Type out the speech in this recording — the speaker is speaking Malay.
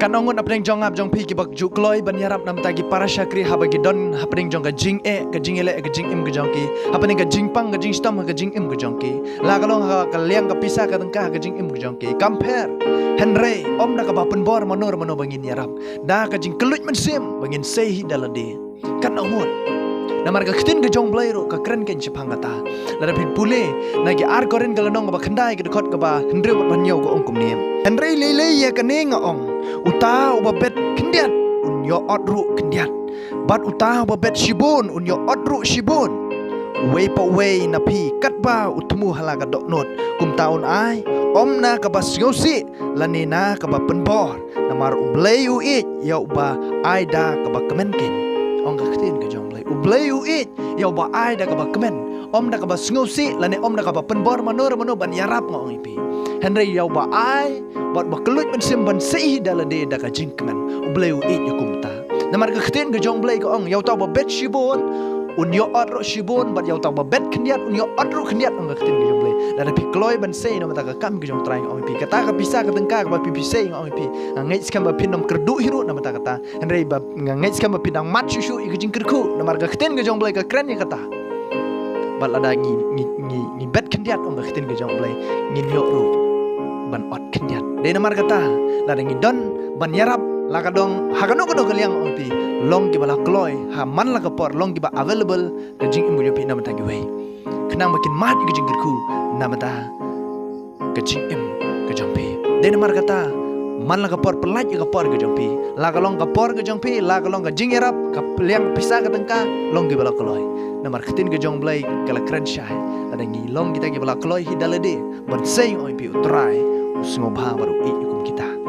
Kanongon apning jong ap jong pi ki bak juk loy ban yarap nam tagi para syakri habagi don hapning jong ka jing ka jing ele ka jing im ka jong ki hapning ka jing pang ka jing stam ka jing im ka jong ki la kalong ha ka liang ka pisa ka tengkah ka jing im ka jong ki compare henry om da ka ba penbor manor mano bangin yarap da ka jing keluj men sim bangin sei dalade kanongon namar ka khtin ka jong blairo ka kren ken chipang kata la pin pule nagi ar koren galanong ka ba khandai ka khot ka ba henry ban nyau ka ong kum nim henry lele ya ka ne nga ong uta uba bet kendiat unyo odru kendiat bat uta uba bet shibun unyo odru shibun way pa way na pi katba utmu halaga dok not kum taun ai omna ka bas yosi lanina ka ba penbor namar ublay u it ya uba aida ka ba kemenken ong ka ktin ka jong blay ublay u it ya uba aida ka ba kemen omna ka ba ngosi lane omna ka ba penbor manur ban yarap ngong ipi henry ya uba ai bat bakelut men simban sei dalade da ka jinkman ubleu it yukumta namar ka khten ka jong blei ka ong yaw taw ba bet shibon unyo adro shibon bat yaw taw ba bet khniat unyo adro khniat ong ka khten ka jong blei da pi kloi ban sei no mata ka kam ka jong trai ong pi kata ka bisa ka tengka ka ba pi sei ong pi ngai skam ba pinom kerdu hiru na mata kata henry ba ngai skam ba pinang mat shushu i ka jingkerku namar ka khten ka jong blei ka kren ya kata bat lada ngi bet khniat ong ka khten ka jong blei ngin yo ru ban ot kendiat de namar kata la dengi don ban yarap la kadong hakano kado kaliang opi long ki bala kloy ha man la kapor long ki ba available ke jing imbu yopi namata gi wei kenang makin mat gi jing gerku namata ke jing im ke jompi de namar kata man la kapor pelaj gi kapor ke jompi la kalong kapor ke jompi la kalong ke jing yarap ka liang pisah ke tengka long ki bala kloy namar ketin ke jong blai kala kran syai ada ngi long kita gi bala kloy hidalade ban sei oi pi utrai Sungguh baru i hukum kita.